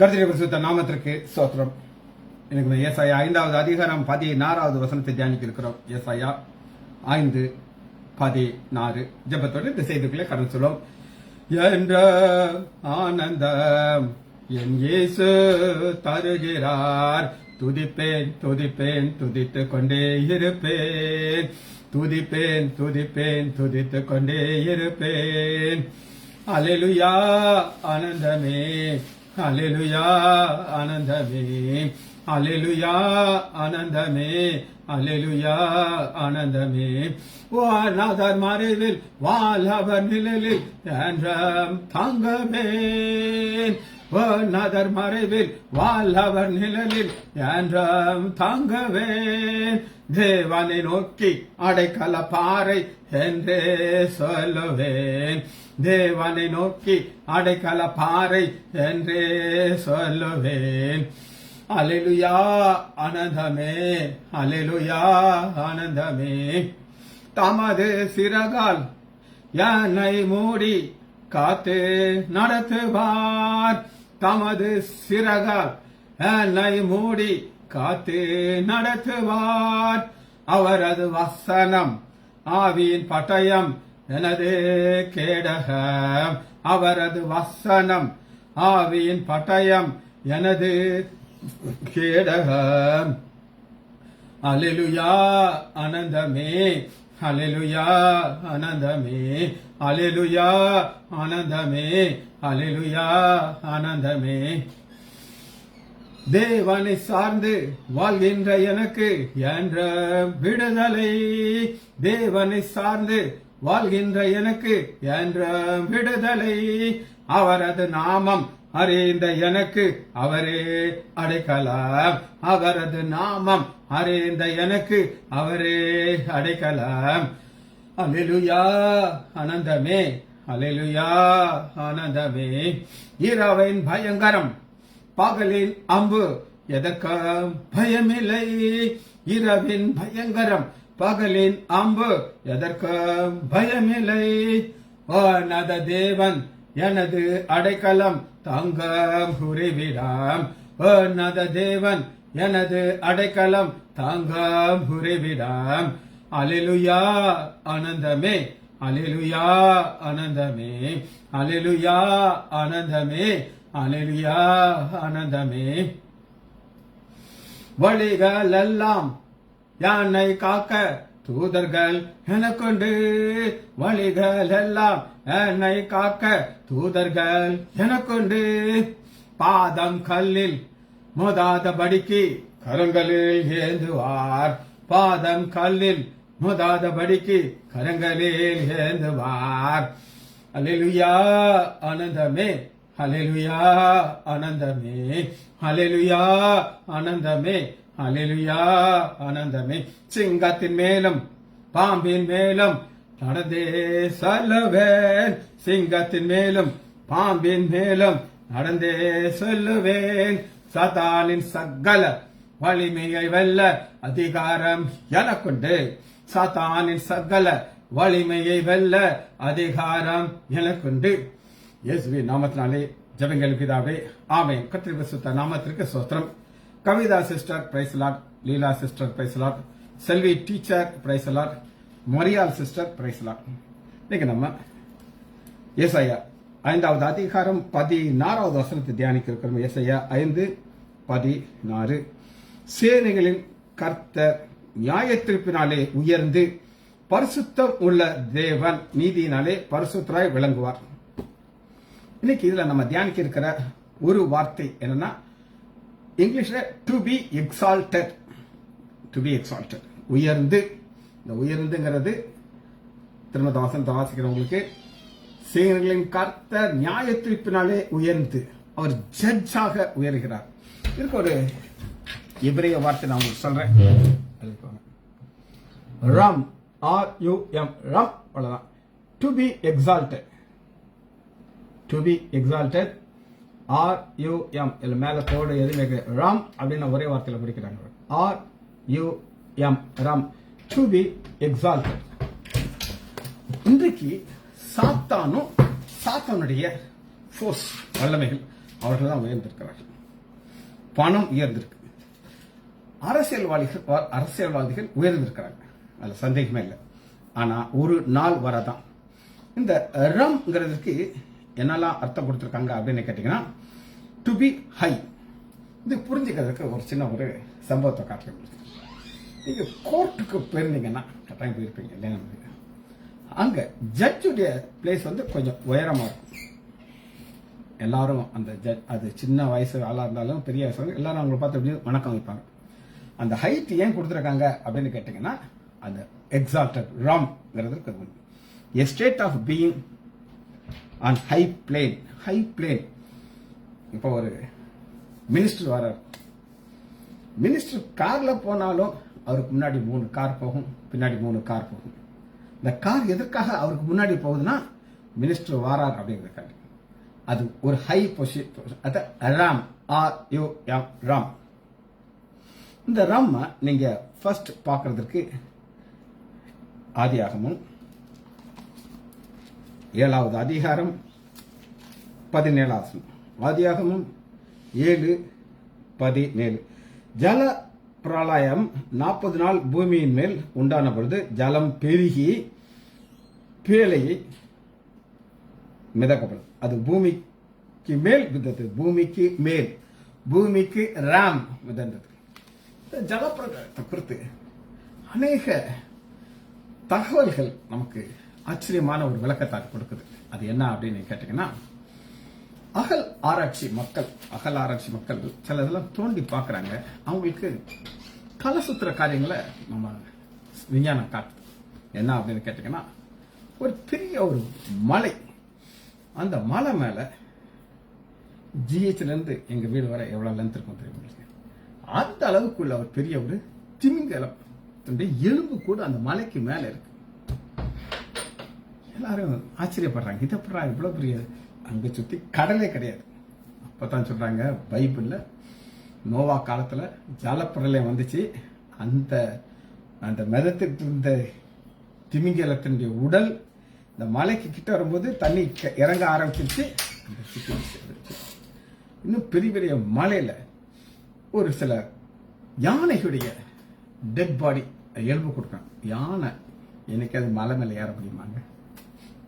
கர்த்தருடைய பரிசுத்த நாமத்திற்கு ஸ்தோத்திரம். எனக்கு ஏசாயா 5வது அதிகாரம் 16வது வசனத்தை தியானிக்க இருக்கிறோம். ஏசாயா 5:16 ஜெபத்தோடு இந்த செய்திக்குள்ளே கடந்து சொல்லும். என்ற ஆனந்தம் என் இயேசு தருகிறார், துதிப்பேன் துதிப்பேன் துதித்துக் கொண்டே இருப்பேன், துதிப்பேன் துதிப்பேன் துதித்துக் கொண்டே இருப்பேன். அல்லேலூயா ஆனந்தமே, அல்லேலூயா ஆனந்தமே, அல்லேலூயா ஆனந்தமே, அல்லேலூயா ஆனந்தமே. வானாதர் மறைவில் வாழவர் நிழலில் என்றும் தங்கவேன், வானாதர் மறைவில் வாழவர் நிழலில் என்றும் தங்கவேன். தேவனை நோக்கி அடைக்கல பாறை என்றே சொல்லுவேன், தேவனை நோக்கி அடைக்கல பாறை என்றே சொல்லுவேன். அல்லேலூயா ஆனந்தமே, அல்லேலூயா ஆனந்தமே. தமது சிறகால் என்னை மூடி காத்து நடத்துவார், தமது சிறகால் என்னை மூடி காத்து நடத்துவார். அவரது வசனம் ஆவியின் பட்டயம் எனது கேடகம், அவரது வசனம் ஆவியின் பட்டயம் எனது கேடகம். அல்லேலூயா ஆனந்தமே, அல்லேலூயா ஆனந்தமே, அல்லேலூயா ஆனந்தமே, அல்லேலூயா ஆனந்தமே. தேவனை சார்ந்து வாழ்கின்ற எனக்கு என்ற விடுதலை, தேவனை சார்ந்து வாழ்கின்ற எனக்கு என்ற விடுதலை. அவரது நாமம் அறிந்த எனக்கு அவரே அடைக்கலம், அவரது நாமம் அறிந்த எனக்கு அவரே அடைக்கலம். அல்லேலூயா ஆனந்தமே, அல்லேலூயா ஆனந்தமே. இரவின் பயங்கரம் பகலின் அம்பு எதற்கும் பயமில்லை, இரவின் பயங்கரம் பகலின் அம்பு எதற்கும் பயமில்லை. வானத தேவன் எனது அடைக்கலம் தங்கம் உறைவிடாம், வானத தேவன் எனது அடைக்கலம் தங்கம் உறைவிடாம். அல்லேலூயா ஆனந்தமே, அல்லேலூயா ஆனந்தமே, அல்லேலூயா ஆனந்தமே, அல்லேலூயா ஆனந்தமே. வழிகள் எல்லாம் யானை காக்க தூதர்கள் எனக்குண்டு, வழிகள் எல்லாம் என்னை காக்க தூதர்கள் எனக்குண்டு. பாதம் கல்லில் மோதாதபடிக்கு கரங்களில் ஏந்துவார், பாதம் கல்லில் மோதாதபடிக்கு கரங்களில் ஏந்துவார். அல்லேலூயா ஆனந்தமே, அல்லேலூயா ஆனந்தமே, அல்லேலூயா ஆனந்தமே, அல்லேலூயா ஆனந்தமே. சிங்கத்தின் மேலும் பாம்பின் மேலும் நடந்தே சொல்லுவேன், சிங்கத்தின் மேலும் பாம்பின் மேலும் நடந்தே சொல்லுவேன். சாத்தானின் சகல வலிமையை வெல்ல அதிகாரம் எனக்குண்டு, சாத்தானின் சகல வலிமையை வெல்ல அதிகாரம் எனக்குண்டு. இயேசுவின் நாமத்தினாலே ஜெபங்கள் பிதாவே, ஆமென். கர்த்தருடைய பரிசுத்த நாமத்திற்கு ஸ்தோத்திரம். கவிதா சிஸ்டர் பிரைஸ் லார்ட், லீலா சிஸ்டர் பிரைஸ் லார்ட், செல்வி டீச்சர் பிரைஸ் லார்ட், மரியாள் சிஸ்டர் பிரைஸ் லார்ட். இன்னைக்கு நம்ம ஏசாயா 5வது அதிகாரம் 16வது வசனத்தை தியானிக்க இருக்கிறோம். ஏசாயா 5:16. சேனைகளின் கர்த்தர் நியாயத்தீர்ப்பினாலே உயர்ந்து பரிசுத்தம் உள்ள தேவன் நீதியினாலே பரிசுத்தராய் விளங்குவார். இன்னைக்கு இதுல நம்ம தியானிக்க இருக்கிற ஒரு வார்த்தை என்னன்னா, இங்கிலீஷ்ல to be exalted, to be exalted, உயர்ந்து. இந்த உயர்ந்துங்கிறது திருமண வசனத்தை வாசிக்கிறவங்களுக்கு, சேனைகளின் கர்த்தர் நியாய தீர்ப்பினாலே உயர்ந்து அவர் ஜட்ஜாக உயர்கிறார். இதுக்கு ஒரு எபிரேய வார்த்தை நான் உங்களுக்கு சொல்றேன். ரம், RUM, ரம், அவ்வளவுதான். To be exalted, to be exalted, RUM, இல்ல மேல கோடு எதுவுமே ரம் அப்படின்னு ஒரே வார்த்தையில முடிக்கிறாங்க. RUM, ரம், டு பி எக்ஸால்டட். இன்றைக்கு சாத்தானுடைய ஃபோர்ஸ் வல்லமைகள் அவர்கள் தான் உயர்ந்திருக்கிறார்கள். பணம் உயர்ந்திருக்கு. அரசியல்வாதிகள் உயர்ந்திருக்கிறாங்க, அதுல சந்தேகமே இல்லை. ஆனா ஒரு நாள் வரதான் இந்த ரம்ங்கிறதுக்கு என்னெல்லாம் அர்த்தம் கொடுத்துருக்காங்க அப்படின்னு கேட்டீங்கன்னா, டு பி ஹை. இது புரிஞ்சுக்கிறதுக்கு ஒரு சின்ன ஒரு சம்பவத்தை காட்டுறேன். நீங்க கோர்ட்டுக்கு போயிருந்தீங்கன்னா கட்டாயம் போயிருப்பீங்க இல்லையா? அங்க ஜட்ஜுடைய பிளேஸ் வந்து கொஞ்சம் உயரமா இருக்கும். எல்லாரும் அந்த ஜட்ஜ், அது சின்ன வயசு ஆளா இருந்தாலும் பெரிய வயசு எல்லாரும் அவங்களை பார்த்து எப்படி வணக்கம் வைப்பாங்க. அந்த ஹைட் ஏன் கொடுத்துருக்காங்க அப்படின்னு கேட்டீங்கன்னா, அந்த exalted ராம்ங்கிறது a state of being on high plane. இப்போ ஒரு மினிஸ்டர் வரார். மினிஸ்டர் கார்ல போனாலும் அவருக்கு முன்னாடி 3 கார் போகும், பின்னாடி 3 கார் போகும். இந்த கார் எதற்காக அவருக்கு முன்னாடி போகுதுன்னா, மினிஸ்டர் வாரார் அப்படிங்கிறதுக்காக. அது ஒரு high position. Ram, RUM, Ram. இந்த ராம் நீங்க ஃபர்ஸ்ட் பார்க்கறதுக்கு ஆதியாகமம் 7வது அதிகாரம் 17வது. ஆதியாகமம் 7:17. ஜல பிரளயம் 40 நாள் பூமியின் மேல் உண்டான பொழுது ஜலம் பெருகி பேழையை மிதக்கப்படும். அது பூமிக்கு மேல் விதத்து, பூமிக்கு ராம் மிதந்தது. ஜலப்பிரளயத்தை குறித்து அநேக தகவல்கள் நமக்கு ஆச்சரியமான ஒரு விளக்கத்தை கொடுக்குது. அது என்ன அப்படின்னு கேட்டீங்கன்னா, அகல் ஆராய்ச்சி மக்கள் சில இதெல்லாம் தோண்டி பார்க்கறாங்க. அவங்களுக்கு கலசுத்திர காரியங்களை நம்ம விஞ்ஞானம் காட்டுது. என்ன அப்படின்னு கேட்டீங்கன்னா, ஒரு பெரிய ஒரு மலை, அந்த மலை மேல GHல இருந்து எங்க வீடு வரை எவ்வளவு லென்த் இருக்கும் தெரியும்? அந்த அளவுக்குள்ள ஒரு பெரிய ஒரு திமிங்கலம் எலும்பு கூட அந்த மலைக்கு மேல இருக்கு. எல்லாரும் ஆச்சரியப்படுறாங்க, இதை பண்றா இவ்வளவு பெரிய, அங்க சுத்தி கடலே கிடையாது. அப்பதான் சொல்றாங்க, பைபிள்ல நோவா காலத்துல ஜலப்பிரளயம் வந்துச்சு. அந்த அந்த மிதத்துட்டு இருந்த திமிங்கலத்தினுடைய உடல் இந்த மலைக்கு கிட்ட வரும்போது தண்ணி இறங்க ஆரம்பிச்சிருச்சு. இன்னும் பெரிய பெரிய மலையில ஒரு சில யானைகளுடைய டெட் பாடி எலும்பு கொடுக்கணும். யானை எனக்கு அது மலை மேல ஏற முடியுமாங்க?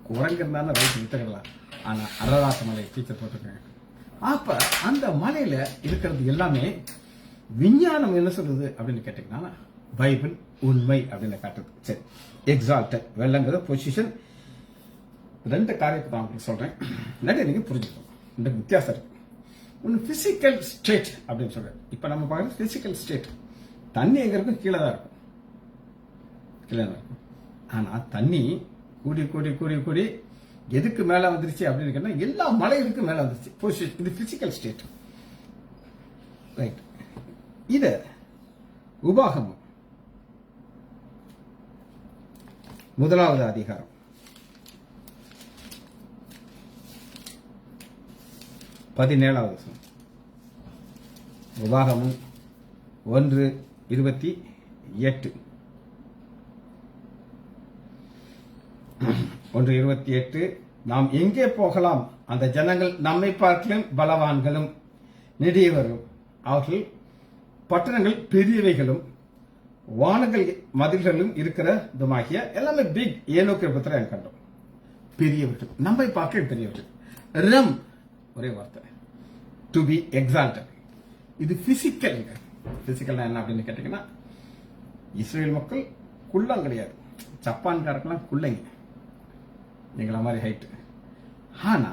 குரங்கு இருந்தாலும் ரைட் வித்துக்கலாம். ஆனா அரராத்த மலை டீச்சர் போட்டிருக்காங்க. அப்ப அந்த மலையில இருக்கிறது எல்லாமே விஞ்ஞானம் என்ன சொல்றது அப்படின்னு கேட்டீங்கன்னா, பைபிள் உண்மை அப்படின்னு காட்டுது. சரி, எக்ஸால்டட் வெள்ளங்கிற பொசிஷன். 2 காரியத்தை நான் உங்களுக்கு சொல்றேன், இல்லாட்டி நீங்க புரிஞ்சுக்கணும். 2 வித்தியாசம் இருக்கு. ஒன்னு பிசிக்கல் ஸ்டேட் அப்படின்னு சொல்றேன். இப்ப நம்ம பார்க்கறது பிசிக்கல் ஸ்டேட். தண்ணி எங்க இருக்கும்? கீழே தான் இருக்கும். ஆனா தண்ணி கூடி கூடி கூடி கூடி எதுக்கு மேல வந்துருச்சு அப்படின்னு கேட்டா, எல்லா மலைகளுக்கும் மேல வந்துருச்சு. பொசிஷன், இது பிசிக்கல் ஸ்டேட். ரைட். இத உபாகமம் 1வது அதிகாரம் 17வது. உபாகமம் 1:28. 1:28. நாம் எங்கே போகலாம்? அந்த ஜனங்கள் நம்மை பார்க்கலும் பலவான்களும் நெடியவரும், அவர்கள் பட்டணங்கள் பெரியவைகளும் வானங்கள் மதில்களும் இருக்கிறதுமாகிய எல்லாமே பிக். ஏனோக்கு பத்திரம் கண்டோம். பெரியவர்கள், நம்மை பார்க்க பெரியவர்கள். ரம் ஒரே வார்த்தை, டு பி எக்ஸால்டட். இது பிசிக்கல். பிசிக்கல் என்ன அப்படின்னு கேட்டீங்கன்னா, இஸ்ரேல் மக்கள் குள்ளம் கிடையாது. ஜப்பான்காரக்கெல்லாம் குள்ளைங்க, எங்கள மாதிரி ஹைட். ஆனா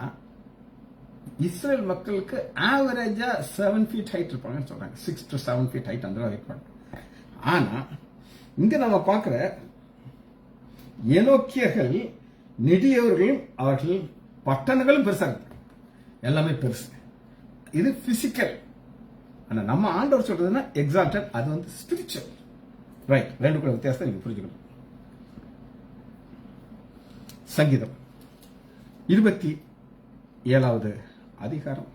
இஸ்ரேல் மக்களுக்கு ஆவரேஜா 7 feet ஹைட் இருப்பாங்கன்னு சொல்றாங்க. 6 to 7 feet ஹைட் அந்த இருப்பாங்க. ஆனா இங்க நம்ம பார்க்கிற ஏனோக்கியர்கள் நெடியவர்களும் அவர்கள் பட்டணங்களும் பெருசா இருக்கு, எல்லாமே பெருசு. இது பிசிக்கல். ஆனா நம்ம ஆண்டவர் சொல்றதுன்னா எக்ஸால்டட், அது வந்து ஸ்பிரிச்சுவல். ரைட். 2 வித்தியாசத்தை நீங்க புரிஞ்சுக்கணும். சங்கீதம் 27வது அதிகாரம்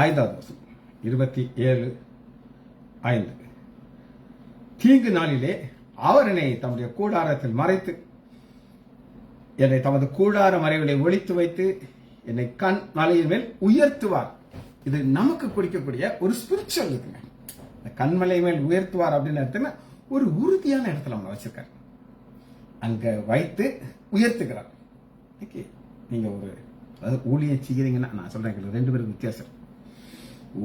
5வது வசனம். 27:5. தீங்கு நாளிலே அவர் என்னை தம்முடைய கூடாரத்தில் மறைத்து என்னை தமது கூடார மறைவிலை ஒளித்து வைத்து என்னை கண் மலையின் மேல் உயர்த்துவார். இது நமக்கு குறிக்கக்கூடிய ஒரு ஸ்பிரிச்சுவல் இருக்குங்க. கண்மலை மேல் உயர்த்துவார் அப்படின்னு எடுத்தீங்கன்னா ஒரு உறுதியான இடத்துல நம்ம வச்சிருக்காரு, அங்க வைத்து உயர்த்துக்கிறார். நீங்க ஒரு ஊழியம் செய்யறீங்கன்னா நான் சொல்றேன், ரெண்டு பேருக்கு வித்தியாசம்.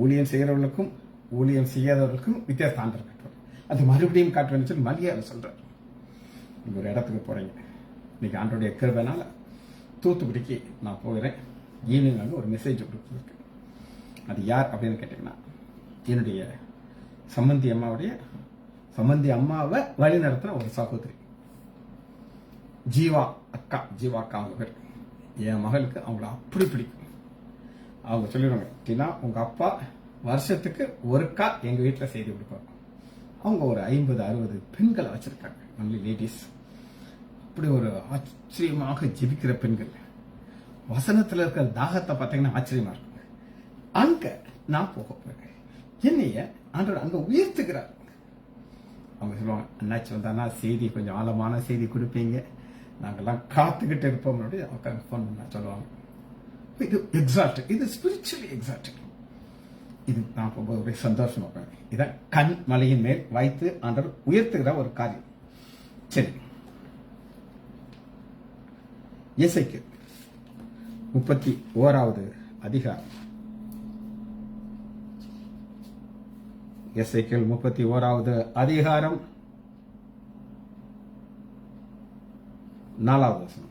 ஊழியம் செய்யறவர்களுக்கும் ஊழியம் செய்யாதவர்களுக்கும் வித்தியாசம் இருக்கு. அது மறுபடியும் காட்டுவேன்னு சொல்லி மரியாதை சொல்றாரு. நீங்க ஒரு இடத்துக்கு போறீங்க, இன்னைக்கு ஆண்டோடைய கிருபைனால தூத்துக்குடிக்கு நான் போகிறேன். ஈவினிங் வந்து ஒரு மெசேஜ் கொடுத்துருக்கு. அது யார் அப்படின்னு கேட்டீங்கன்னா என்னுடைய சம்பந்தி அம்மாவை வழி நடத்துற ஒரு சகோதரி ஜீவா அக்கா. அவங்க பேர். என் மகளுக்கு அவங்கள அப்படி பிடிக்கும். அவங்க சொல்லிடுவாங்க, டினா உங்க அப்பா வருஷத்துக்கு ஒருக்கா எங்க வீட்டில் செய்தி கொடுப்பாங்க. அவங்க ஒரு 50-60 பெண்களை வச்சிருக்காங்க, ஒன்லி லேடிஸ். அப்படி ஒரு ஆச்சரியமாக ஜெபிக்கிற பெண்கள். வசனத்தில் இருக்கிற தாகத்தை பார்த்தீங்கன்னா ஆச்சரியமா இருக்கும். அங்க நான் போக போறேன், என்னைய ஆண்டவர் அங்க உயர்த்துக்கிறார். அவங்க சொல்லுவாங்க, அண்ணாச்சி வந்தானா செய்தி கொஞ்சம் ஆழமான செய்தி கொடுப்பீங்க, நாங்கெல்லாம் காத்துக்கிட்டு இருப்போம். அவங்க ஃபோன் பண்ண சொல்லுவாங்க. இது எக்ஸால்ட், இது ஸ்பிரிச்சுவலி எக்ஸால்ட். இது நான் ஒரு சந்தோஷமா போறேன். இதான் கண் மலையின் மேல் வைத்து ஆண்டவர் உயர்த்துகிற ஒரு காரியம். சரி, எசேக்கியேல் 31வது அதிகாரம். எசேக்கியேல் 31வது அதிகாரம் 4வது வசனம்.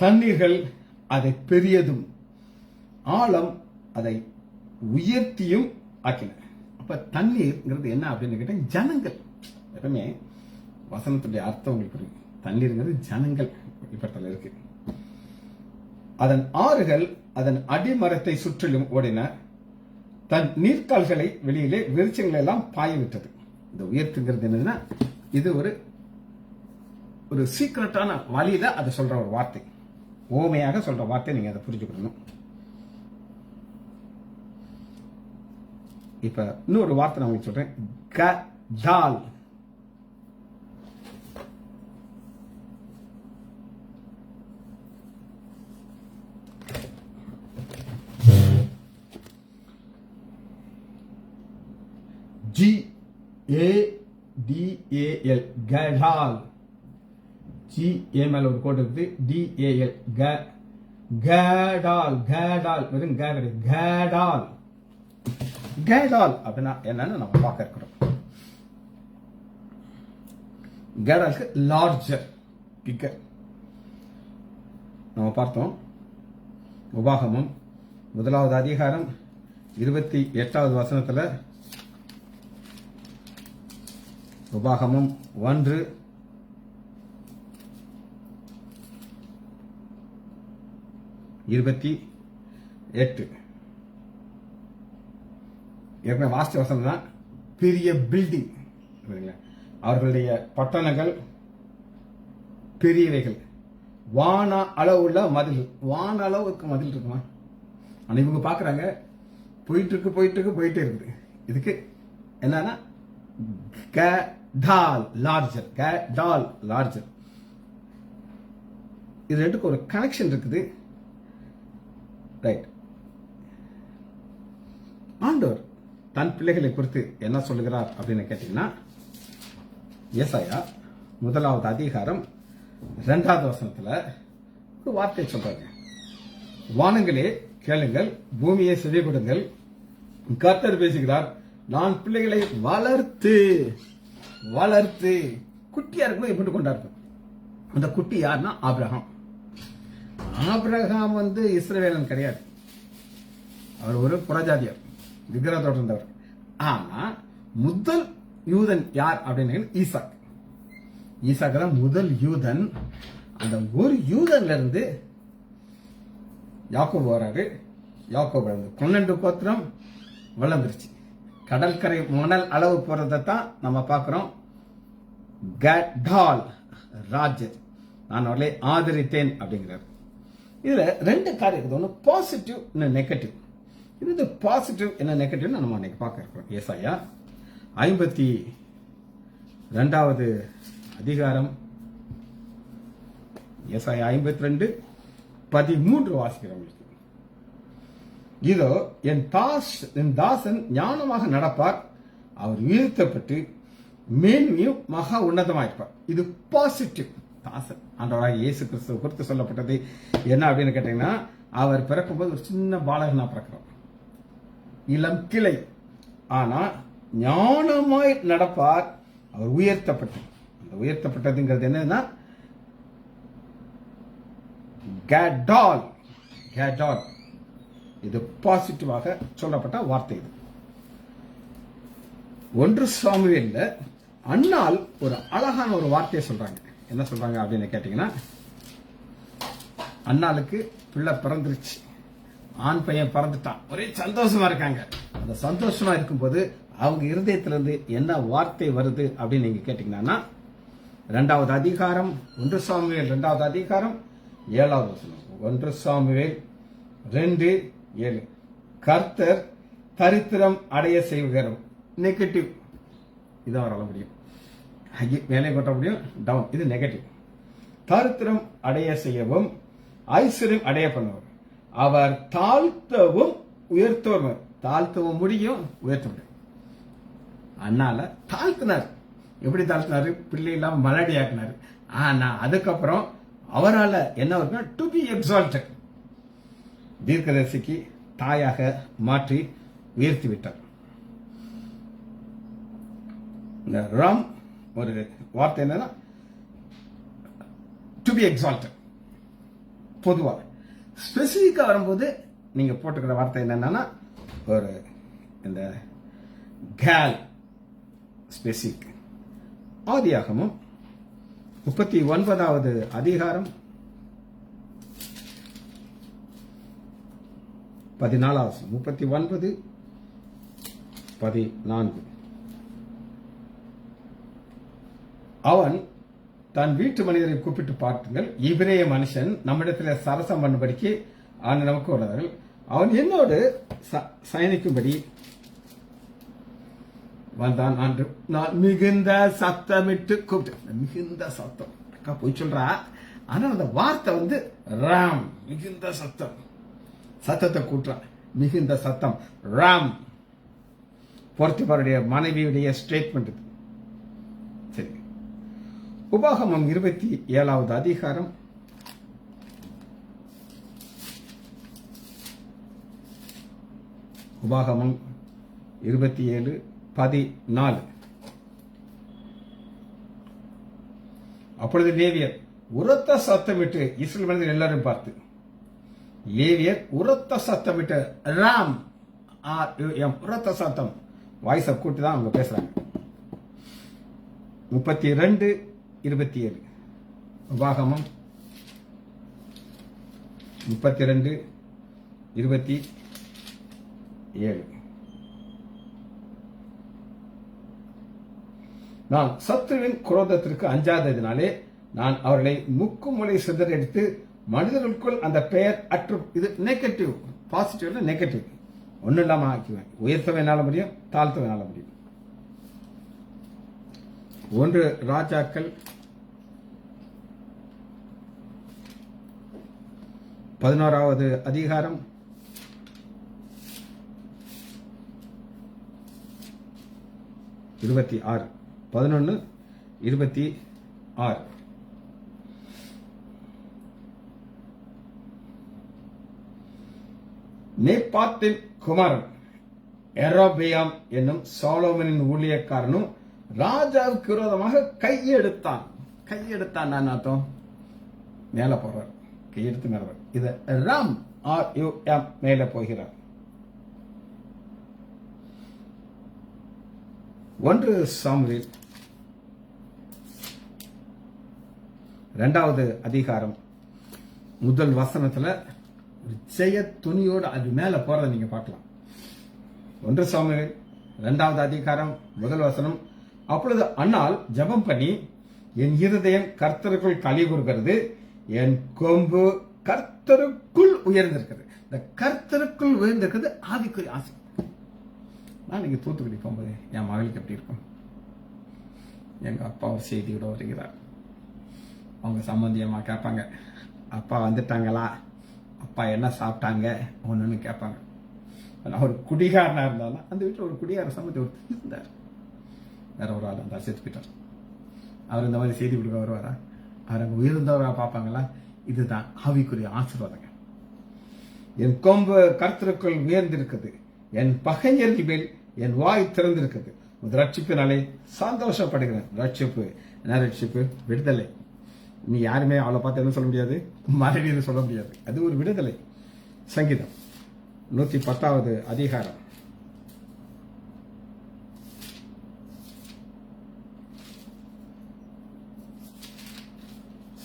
தண்ணீர்கள் அதை பெரியதும் ஆழம் அதை உயர்த்தியும் ஆக்கின. அப்ப தண்ணீர்ங்கிறது என்ன அப்படின்னு கேட்டா ஜனங்கள். எப்பவுமே வசனத்துடைய அர்த்தம் உங்களுக்கு புரியும். தண்ணீர்ங்கிறது ஜனங்கள் இப்பத்துல இருக்கு. அதன் ஆறுகள் அதன் அடிமரத்தை சுற்றிலும் ஓடின, தன் நீர்க்கால்களை வெளியிலே விருட்சங்களை எல்லாம் பாய விட்டது. இந்த உயர்த்துங்கிறது என்னதுன்னா இது ஒரு சீக்கிரட்டான வழியில அதை சொல்ற ஒரு வார்த்தை, ஓமையாக சொல்ற வார்த்தை. நீங்க அதை புரிஞ்சுக்கணும். இப்ப இன்னொரு வார்த்தை நான் உங்களுக்கு சொல்றேன், கடால். GADAL கடால். ஜி ஏ மேல ஒரு கோட் இருக்குது, DAL கடால். வெறும் கடால். கேடால் அப்படின்னா என்னன்னு நம்ம பார்க்க இருக்கிறோம். கேடாலுக்கு லார்ஜர், பிக்கர். நம்ம பார்த்தோம் உபாகமம் 1வது அதிகாரம் 28வது வசனத்துல, உபாகமம் 1:28 ஏற்கனவே வாஸ்து வசனம் தான். பெரிய பில்டிங், அவர்களுடைய பட்டணங்கள் பெரியவைகள், வான அளவுள்ள மதில். வான அளவுக்கு மதில் இருக்குமா? ஆனா இவங்க பாக்குறாங்க போயிட்டே இருக்குது. இதுக்கு என்னன்னா கடால் லார்ஜர். இது ரெண்டுக்கு ஒரு கனெக்ஷன் இருக்குது. ரைட். ஆண்டவர் தன் பிள்ளைகளை குறித்து என்ன சொல்லுகிறார் அப்படின்னு கேட்டீங்கன்னா, ஏசாயா 1வது அதிகாரம் 2வது வசனத்துல ஒரு வார்த்தை சொல்றாங்க. வானங்களே கேளுங்கள், பூமியை செவி கொடுங்கள், கர்த்தர் பேசுகிறார், நான் பிள்ளைகளை வளர்த்து குட்டியா இருக்கும்போது எப்படி கொண்டாடுறோம். அந்த குட்டி யாருன்னா ஆபிரகாம் வந்து இஸ்ரவேலன் கிடையாது, அவர் ஒரு புறஜாதியார், விக்கிரகத்தோடு இருந்தவர். ஆனா முதல் யூதன் யார் அப்படின்னு ஈசாக்கு தான் முதல் யூதன். அந்த ஒரு யூதன்ல இருந்து யாக்கோபு வராரு. யாக்கோபு 12 கோத்திரம் வளர்ந்துருச்சு. கடற்கரை மணல் அளவு போறதான் நம்ம பார்க்கிறோம். கடால் ராஜர், நான் அவர்களை ஆதரித்தேன் அப்படிங்கிறார். இதுல ரெண்டு காரியம் இருக்குது. ஒன்று பாசிட்டிவ், இன்னும் நெகட்டிவ். இது பாசிட்டிவ் என்ன நெகட்டிவ் நம்ம இன்னைக்கு பார்க்க இருக்கிறோம். ஏசாயா 52வது அதிகாரம், ஏசாயா 52:13 வாசிக்கிறவங்களுக்கு. இதோ என் தாசன் ஞானமாக நடப்பார், அவர் உயர்த்தப்பட்டு மேன்மையும் மகா உன்னதமாயிருப்பார். இது பாசிட்டிவ். தாசன் ஆண்டவராகிய இயேசு கிறிஸ்துவ குறித்து சொல்லப்பட்டது என்ன அப்படின்னு கேட்டீங்கன்னா, அவர் பிறக்கும்போது ஒரு சின்ன பாலகனா பிறக்கிறார், இளம் கிளை. ஆனா ஞானமாய் நடப்பார், அவர் உயர்த்தப்பட்டு. அந்த உயர்த்தப்பட்டதுங்கிறது என்னன்னா கேடால். இது பாசிட்டிவாக சொல்லப்பட்ட வார்த்தை. இது 1 சாமுவேல்ல அன்னாள் ஒரு அழகான ஒரு வார்த்தையை சொல்றாங்க. என்ன சொல்றாங்க அப்படின்னு கேட்டீங்கன்னா, அன்னாளுக்கு பிள்ளை பிறந்துருச்சு, ஆண் பையன் பிறந்துட்டான், ஒரே சந்தோஷமா இருக்காங்க. அந்த சந்தோஷமா இருக்கும்போது அவங்க இருதயத்திலிருந்து என்ன வார்த்தை வருது அப்படின்னு நீங்க கேட்டீங்கன்னா, 2வது அதிகாரம் 1 சாமுவேல் 2வது அதிகாரம் 7வது வசனம். 1 சாமுவேல் 2:7. கர்த்தர் தரித்திரம் அடைய செய்கிறோம். நெகட்டிவ். இதான் வர முடியும், மேலே கொட்ட முடியும், டவுன். இது நெகட்டிவ். தரித்திரம் அடைய செய்யவும் ஐஸ்வர்யம் அடைய பண்ணுவார், அவர் தாழ்த்தவும் உயர்த்தவும். தாழ்த்தவும் முடியும், உயர்த்த முடியும். அதனால தாழ்த்தினார். எப்படி தாழ்த்தினாரு? பிள்ளை இல்லாம மலடி ஆக்கினாரு. ஆனா அதுக்கப்புறம் அவரால் என்ன வரும்னா, டு பி எக்ஸால்டட், தீர்க்கதரிசிக்கு தாயாக மாற்றி உயர்த்தி விட்டார். இந்த ராம் ஒரு வார்த்தை என்னன்னா, டு பி எக்ஸால்டட். பொதுவாக ஸ்பெசிபிக்கா வரும்போது நீங்க போட்டுக்கிற வார்த்தை என்னன்னா, ஒரு இந்த கேல் ஸ்பெசிபிக். ஆதியாகமம் 39வது அதிகாரம் 14. 39:14. அவன் தன் வீட்டு மனிதரை கூப்பிட்டு பார்த்துங்கள், இவரே மனுஷன் நம்மிடத்தில் சரசம் பண்ணும்படிக்கு நமக்கு வருவார்கள், அவன் என்னோடு சயனிக்கும்படி வந்தான். நான் மிகுந்த சத்தமிட்டு கூப்பிட்டேன். மிகுந்த சத்தம் அக்கா போய் சொல்றா. ஆனா அந்த வார்த்தை வந்து ராம், மிகுந்த சத்தம். சத்தத்தை கூட்டுறான், மிகுந்த சத்தம், ராம். போர்த்திபாருடைய மனைவியுடைய ஸ்டேட்மெண்ட். சரி, உபாகமம் 27வது அதிகாரம் 27:14. அப்பொழுது லேவியர் உரத்த சத்தமிட்டு, இஸ்ரவேல் மனிதர் எல்லாரும் பார்த்து, லேவியர் உரத்த சத்தமிட்டு, ராம் உரத்த சத்தம், வாய்ஸை கூட்டி தான் அவங்க பேசுறாங்க. 32:27. உபாகமம் 32:27. நான் சத்துருவின் குரோதத்திற்கு அஞ்சாததினாலே நான் அவர்களை முக்குமுளை சிதறடித்து மனிதர்களுக்குள் அந்த பெயர் அற்று. இது நெகட்டிவ். பாசிட்டிவ்ல நெகட்டிவ். ஒன்னும் இல்லாம ஆக்குவேன். உயர்த்தவே என்னால முடியும், தாழ்த்தவே என்னால முடியும். 1 ராஜாக்கள் 11வது அதிகாரம் 26. 11:26. நேபாத்தின் குமாரன் எரோபியாம் என்னும் சாலோமனின் ஊழியக்காரனும் ராஜாவுக்கு விரோதமாக கையெடுத்தான். கையெடுத்தான் நான் அர்த்தம், மேல போறார், கையெடுத்து மேல. இத ராம் RUM மேல போகிறார். 1 சாமுவேல் 2வது அதிகாரம் 1 வசனத்துல ஜெய துணியோடு அது மேல போறதை நீங்க பார்க்கலாம். 1 சாமுவேல் 2வது அதிகாரம் 1 வசனம். அப்பொழுது அன்னாள் ஜெபம் பண்ணி, என் இருதயம் கர்த்தருக்குள் களி கூறுகிறது, என் கொம்பு கர்த்தருக்குள் உயர்ந்திருக்கிறது. இந்த கர்த்தருக்குள் உயர்ந்திருக்கிறது ஆவிக்குரிய ஆசை. நான் இங்க தூத்துக்குடி போகும்போது என் மகளுக்கு எப்படி இருக்கும், எங்க அப்பா ஒரு செய்தியோட வருகிறார். அவங்க சம்பந்தியமா கேட்பாங்க, அப்பா வந்துட்டாங்களா, அப்பா என்ன சாப்பிட்டாங்க ஒண்ணுன்னு கேட்பாங்க. ஒரு குடிகாரனா இருந்தாலும் அந்த வீட்டில் ஒரு குடிகார சம்பந்தி ஒருத்தர் இருந்தார். வேற ஒரு ஆள் இருந்தார், செத்து போயிட்டார். அவர் இந்த மாதிரி செய்தி கொடுக்க வருவாரா? அவர் அங்க உயர்ந்தவரா பார்ப்பாங்களா? இதுதான் ஆவிக்குரிய ஆசீர்வாதங்க. என் கொம்பு கர்த்தருக்குள் உயர்ந்திருக்குது, என் பகைஞர்கள் மேல் என் வாய் திறந்திருக்குது. ரட்சிப்பினாலே சந்தோஷப்படுகிறேன். ரட்சிப்பு என்ன? ரட்சிப்பு விடுதலை. நீ யாருமே அவளை பார்த்து என்ன சொல்ல முடியாது, மனைவின்னு சொல்ல முடியாது. அது ஒரு விடுதலை. சங்கீதம் 110வது அதிகாரம்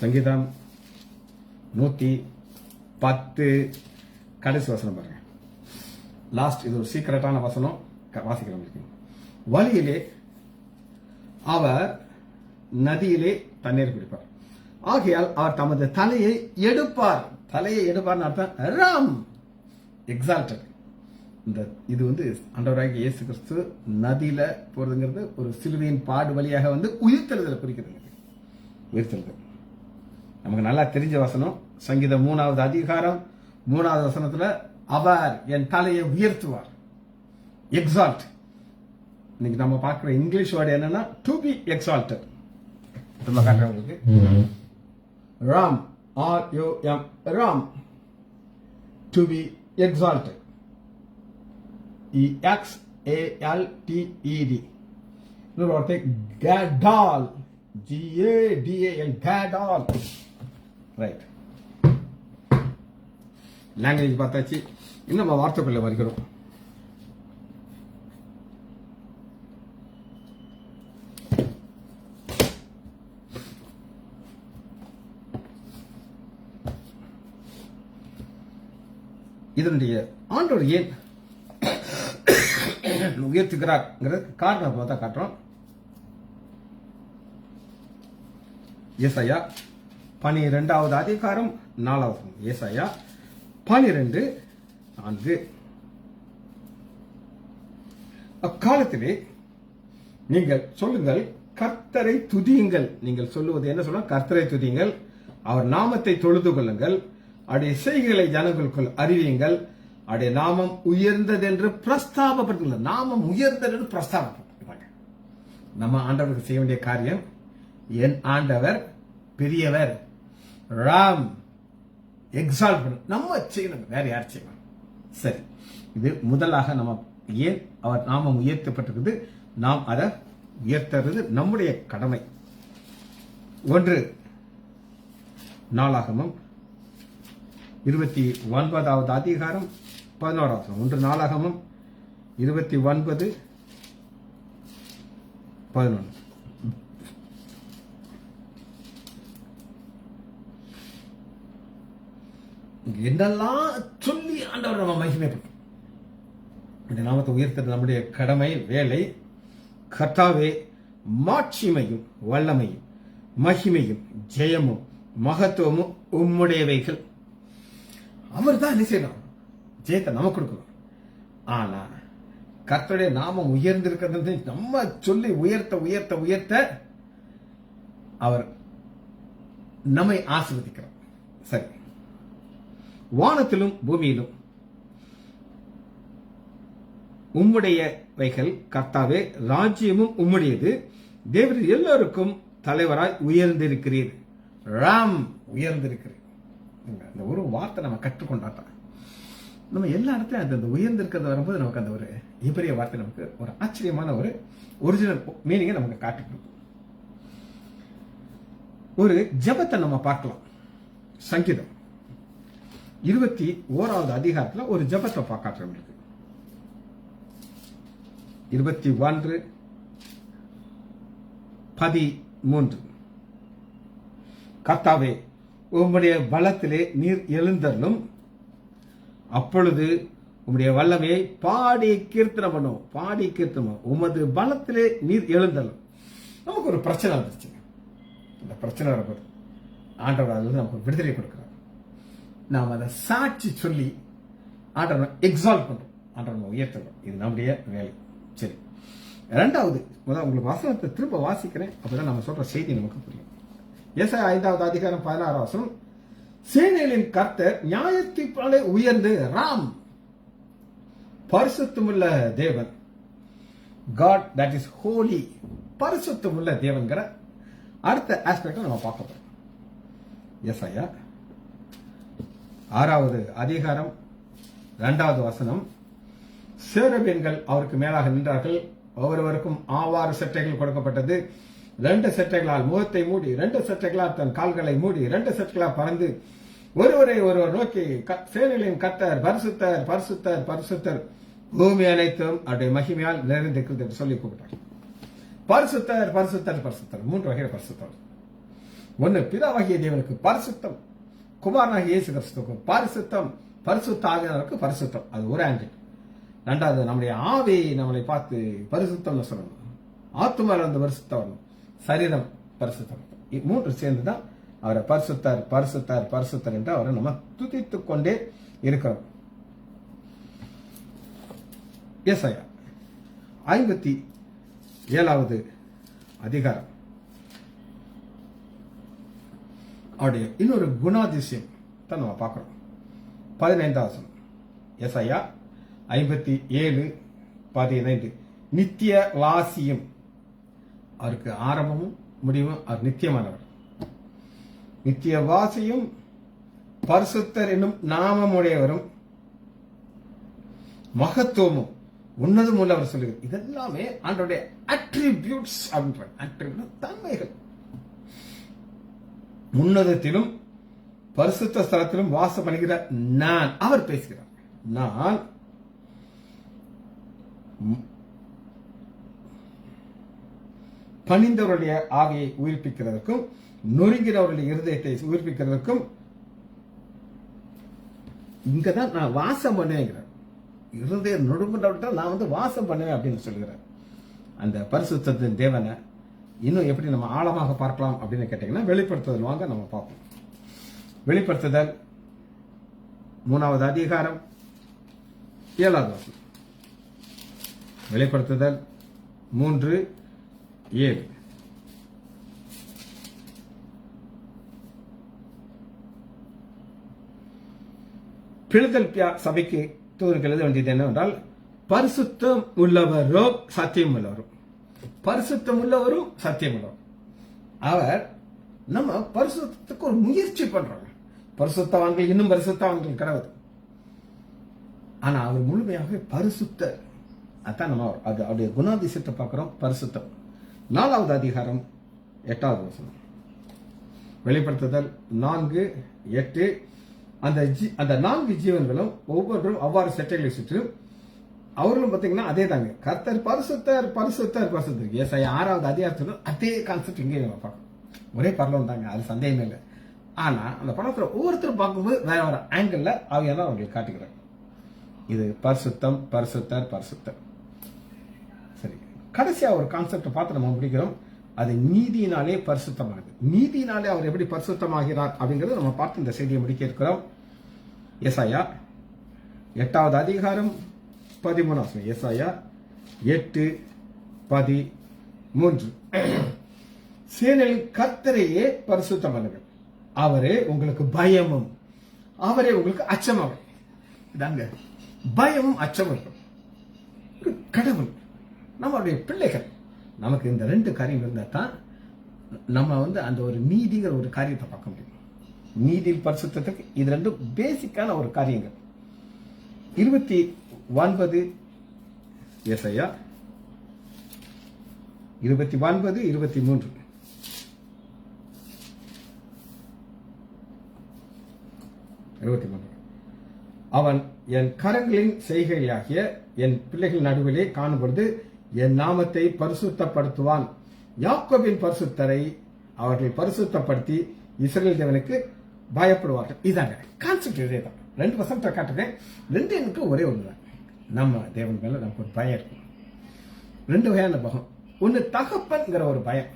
சங்கீதம் 110 கடைசி வசனம் பாருங்க. லாஸ்ட், இது ஒரு சீக்கிரட்டான வசனம், வாசிக்கிறோம். வழியிலே அவர் நதியிலே தண்ணீர் குடிப்பார், ஆகையால் அவர் தமது தலையை எடுப்பார். தலையை எடுப்பார்னு அர்த்தம் ராம், எக்ஸால்டட். இது ஆண்டவராகிய இயேசு கிறிஸ்து நதியில போறதுங்கிறது ஒரு சிலுவையின் பாடு வழியாக உயிர்த்தெழுதலை குறிக்கிறது. உயிர்த்தெழுதல் நமக்கு நல்லா தெரிஞ்ச வசனம். சங்கீதம் 3வது அதிகாரம் 3வது வசனத்துல அவர் என் தலையை உயர்த்துவார், எக்ஸால்ட். இன்னைக்கு நம்ம பார்க்கிற இங்கிலீஷ் வேர்டு என்னன்னா டு பி எக்ஸால்டட். உங்களுக்கு Ram, RUM, Ram, to be exalted, EXALTED. இன்னொரு வார்த்தை கேடால், GADAL, கேடால். ரைட், லாங்குவேஜ் பார்த்தாச்சு. இன்னும் நம்ம வார்த்தைக்குள்ள வருகிறோம். இதனுடைய ஆண்டவர் ஏன் உயர்த்துகிறார் காரணம் பார்த்தா காட்டுறோம். ஏசாயா 12வது அதிகாரம் 4வது. ஏசாயா 12:4. அக்காலத்திலே நீங்கள் சொல்லுங்கள், கர்த்தரை துதியுங்கள். நீங்கள் சொல்லுவது என்ன சொல்ல? கர்த்தரை துதியுங்கள், அவர் நாமத்தை தொழுது கொள்ளுங்கள், அவருடைய செய்கைகளை ஜனங்களுக்குள் அறிவியுங்கள், அவருடைய நாமம் உயர்ந்தது என்று பிரஸ்தாபப்படுத்துங்க. நாமம் உயர்ந்தது என்று பிரஸ்தாபப்படுத்துங்க. நம்ம ஆண்டவருக்கு செய்ய வேண்டிய காரியம், என் ஆண்டவர் பெரியவர், ராம், எக்ஸால்ட் பண்ண நம்ம செய்யணும், வேற யார் செய்யணும்? சரி, இது முதலாக நம்ம ஏன் அவர் நாமம் உயர்த்தப்பட்டிருக்குது, நாம் அதை உயர்த்துறது நம்முடைய கடமை. 1 நாளாகமம் 29வது அதிகாரம் 11வது. 1 நாளாகமம் 29:11. என்னெல்லாம் சொல்லி ஆண்டவர் நம்ம மகிமைப்படும். இந்த நாமத்தை உயர்த்துறது நம்முடைய கடமை, வேலை. கர்த்தாவே, மாட்சிமையும் வல்லமையும் மகிமையும் ஜெயமும் மகத்துவமும் உம்முடையவைகள். அவர் தான் என்ன செய்யணும்? ஜெயத்தை நமக்கு கொடுக்கணும். ஆனா கர்த்தருடைய நாமம் உயர்ந்திருக்கிறது நம்ம சொல்லி உயர்த்த உயர்த்த உயர்த்த அவர் நம்மை ஆசீர்வதிக்கிறார். சரி, வானத்திலும் பூமியிலும் உம்முடையவைகள் கர்த்தாவே, ராஜ்யமும் உம்முடையது, தேவரீர் எல்லோருக்கும் தலைவராய் உயர்ந்திருக்கிறீர். ராம், உயர்ந்திருக்கிறீர். அந்த ஒரு வார்த்தை நம்ம கற்றுக்கொண்டாதான் நம்ம எல்லா இடத்துலயும் அந்த உயர்ந்திருக்கிறது வரும்போது நமக்கு அந்த ஒரு பெரிய வார்த்தை நமக்கு ஒரு ஆச்சரியமான ஒரு ஒரிஜினல் மீனிங்கை நமக்கு காட்டி கொடுக்கும். ஒரு ஜெபத்தை நம்ம பார்க்கலாம். சங்கீதம் 21வது அதிகாரத்தில் ஒரு ஜெபத்தை பார்க்க 21:13. கர்த்தாவே, உம்முடைய பலத்திலே நீர் எழுந்தருளும், அப்பொழுது உம்முடைய வல்லமையை பாடி கீர்த்தனம் பண்ணும். பாடி கீர்த்தனம், உமது பலத்திலே நீர் எழுந்தருளும். நமக்கு ஒரு பிரச்சனை வந்துருச்சு. இந்த பிரச்சனை வரும்போது ஆண்டவர் அதிலிருந்து நமக்கு விடுதலை கொடுக்கிறார். நாம் அதை சாட்சி சொல்லி ஆண்டவனை எக்ஸால்ட் பண்றோம், ஆண்டவனை உயர்த்துறோம். இது நம்முடைய வேலை. சரி, இரண்டாவது உங்களுக்கு வசனத்தை திரும்ப வாசிக்கிறேன், அப்பதான் நம்ம சொல்ற செய்தி நமக்கு புரியும். ஏசாயா 5வது அதிகாரம் 16வது வசனம், சேனைகளின் கர்த்தர் நியாயத்தீர்ப்பாலே உயர்ந்து ராம் பரிசுத்தமுள்ள தேவன், காட் தட் இஸ் ஹோலி, பரிசுத்தமுள்ள தேவன்கிற அடுத்த ஆஸ்பெக்ட் நம்ம பார்க்க போறோம். ஏசாயா 6வது அதிகாரம் 2வது வசனம், சேரபீன்கள் அவருக்கு மேலாக நின்றார்கள், ஒவ்வொருவருக்கும் 6 சட்டைகள் கொடுக்கப்பட்டது. 2 சட்டைகளால் முகத்தை மூடி, 2 சட்டைகளால் தன் கால்களை மூடி, 2 சட்டைகளால் பறந்து ஒருவரை ஒருவர் நோக்கி சேனைகளின் கர்த்தர் பரிசுத்தர் பரிசுத்தர் பரிசுத்தர், பூமி அனைத்தும் அவருடைய மகிமையால் நிறைந்திருக்கிறது என்று சொல்லி கூப்பிட்டார். பரிசுத்தர் பரிசுத்தர் பரிசுத்தர், 3 வகையான பரிசுத்தர். ஒன்னு, பிதாவாகிய தேவனுக்கு பரிசுத்தம், குமாரனாகிய இயேசு கிறிஸ்துவுக்கு பரிசுத்தம், பரிசுத்த ஆவியானவருக்கு பரிசுத்தம். அது ஒரு ஆங்கிள். 2வது, நம்முடைய ஆவி நம்மளை பார்த்து பரிசுத்தம்னு சொல்லணும், ஆத்துமால இருந்து பரிசுத்தம் வரணும், சரீரம் பரிசுத்தம். 3 சேர்ந்துதான் அவரை பரிசுத்தர் பரிசுத்தர் பரிசுத்தர் என்று அவரை நம்ம துதித்துக் கொண்டே இருக்கிறோம். ஏசாயா 57வது அதிகாரம் அவருடைய இன்னொரு குணாதிசயம் தான் நம்ம பார்க்கிறோம். 15வது வசனம், ஏசாயா 57:15, நித்திய வாசியும், அவருக்கு ஆரம்பமும் முடிவும் அவர் நித்தியமானவர், நித்திய வாசியும் பரிசுத்தர் என்னும் நாமமுடையவரும் மகத்துவமும் உன்னதம் உள்ளவர் சொல்லுகிறது. இதெல்லாமே ஆண்டவருடைய அட்ரிபியூட்ஸ் அப்படின்ற தன்மைகள். உன்னதத்திலும் பரிசுத்த ஸ்தலத்திலும் வாசம் பண்ணுகிற நான், அவர் பேசுகிறார். நான் பணிந்தவருடைய ஆவியை உயிர்ப்பிக்கிறதற்கும் நொறுங்கிறவருடைய இருதயத்தை உயிர்ப்பிக்கிறதற்கும் இங்கதான் நான் வாசம் பண்ணுவேங்கிறேன். இருதயம் நொறுங்குறவர்கிட்ட நான் வாசம் பண்ணுவேன் அப்படின்னு சொல்லுகிறேன். அந்த பரிசுத்தத்தின் தேவனை இன்னும் எப்படி நம்ம ஆழமாக பார்க்கலாம் அப்படின்னு கேட்டீங்கன்னா, வெளிப்படுத்துதல் வாங்க நம்ம பார்ப்போம். வெளிப்படுத்துதல் 3வது அதிகாரம் 7வது வசனம். வெளிப்படுத்துதல் 3:7. பிலதெல்பியா சபைக்கு தூதருக்கு எழுத வேண்டியது என்னவென்றால், பரிசுத்தம் உள்ளவரோ சத்தியம் உள்ளவரும், பரிசுத்தம் உள்ளவரும் சத்தியம் உள்ளவரும். அவர் நம்ம பரிசுத்தத்துக்கு ஒரு முயற்சி பண்றாங்க. பரிசுத்தவான்கள் இன்னும் பரிசுத்தவான்கள் கிடையாது, ஆனா அவர் முழுமையாக பரிசுத்தர். அதான் நம்ம அது அவருடைய குணாதிசயத்தை பார்க்கிறோம். பரிசுத்தம். 4வது அதிகாரம் 8வது வசனம். வெளிப்படுத்துதல் 4:8. அந்த 4 ஜீவன்களும் ஒவ்வொன்றும் அவ்வாறு சட்டைகளை சுற்றி, அவர்களும் பார்த்தீங்கன்னா அதே தாங்க, கர்த்தர் பரிசுத்தர் பரிசுத்தர் பரிசுத்தர். ஏசாயா 6வது அதிகாரத்துல அதே கான்செப்ட் இங்கே நம்ம பார்க்கணும். ஒரே பரலம் தாங்க, அது சந்தேகம் இல்லை. ஆனா அந்த படத்துல ஒவ்வொருத்தரும் பார்க்கும்போது வேற வேற ஆங்கிள் அவையெல்லாம் அவங்களுக்கு காட்டுகிறார். இது பரிசுத்தம் பரிசுத்தர் பரிசுத்தர். சரி, கடைசியா ஒரு கான்செப்ட் பார்த்து நம்ம முடிக்கிறோம். அது நீதியினாலே பரிசுத்தமாகுது. நீதியினாலே அவர் எப்படி பரிசுத்தமாகிறார் அப்படிங்கறத நம்ம பார்த்து இந்த செய்தியை முடிக்க இருக்கிறோம். ஏசாயா 8வது அதிகாரம் 13. ஏசாயா 8:13. சேனைகளின் கர்த்தரையே பரிசுத்தம் பண்ணுங்கள், அவரே உங்களுக்கு பயமும், அவரே உங்களுக்கு அச்சமாக. இதாங்க பயமும் அச்சமும் இருக்கும். கடவுள் நம்மளுடைய பிள்ளைகள், நமக்கு இந்த 2 காரியம் இருந்தா தான் நம்ம அந்த ஒரு நீதிங்கிற ஒரு காரியத்தை பார்க்க முடியும். நீதியில் பரிசுத்தத்துக்கு இது 2 பேசிக்கான ஒரு காரியங்கள். 29 ஏசாயா 29:23. அவன் என் கரங்களின் செய்கையாகிய என் பிள்ளைகள் நடுவிலே காணும்பொழுது என் நாமத்தை பரிசுத்தப்படுத்துவான், யாக்கோபின் பரிசுத்தரை அவர்கள் பரிசுத்தப்படுத்தி இஸ்ரவேல் தேவனுக்கு பயப்படுவார்கள். இதாங்க கான்செப்ட். இதே தான் 2% காட்டுறேன். 2 எனக்கு ஒரே ஒண்ணுதான், நம்ம தேவன் மேல நமக்கு ஒரு பயம் இருக்கும். 2 வகையான பயம். ஒன்னு தகப்பன்கிற ஒரு பயம்.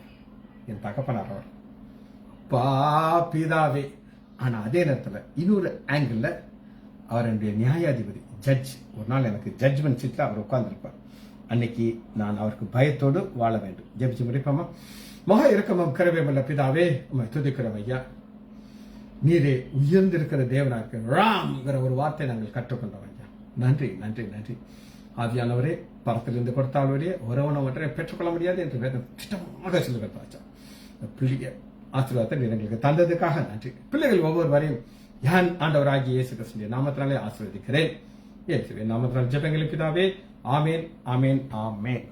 என் தகப்பனார் அவர், பா பிதாவே ஆனா அதே நேரத்துல இன்னொரு ஆங்கிள் அவர் என்னுடைய நியாயாதிபதி, ஜட்ஜ். ஒரு நாள் எனக்கு ஜட்ஜ்மெண்ட் சீட்ல அவர் உட்கார்ந்துருப்பார். அன்னைக்கு நான் அவருக்கு பயத்தோடு வாழ வேண்டும். ஜெபிச்சு முடிப்போமா? மகா இரக்கமும் கிருபையுமுள்ள பிதாவே, உம்மை துதிக்கிறோம் ஐயா. நீரே உயர்ந்திருக்கிற தேவனா இருக்க ராம்ங்கிற ஒரு வார்த்தை நாங்கள் கற்றுக்கொண்டோம் ஐயா. நன்றி நன்றி நன்றி. ஆவியானவரே, பரத்திலிருந்து கொடுத்தாலுடைய ஒருவனை ஒன்றை பெற்றுக்கொள்ள முடியாது என்று வேதம் திட்டமாக சொல்லுகிறாச்சா. பிள்ளைய ஆசீர்வாதத்தை நீர் எங்களுக்கு தந்ததுக்காக நன்றி. பிள்ளைகள் ஒவ்வொருவரையும் யான் ஆண்டவராகிய இயேசு கிறிஸ்துவின் நாமத்தினாலே ஆசீர்வதிக்கிறேன். இயேசுவின் நாமத்தினால் ஜெபங்களை பிதாவே. ஆமேன் ஆமேன் ஆமேன்.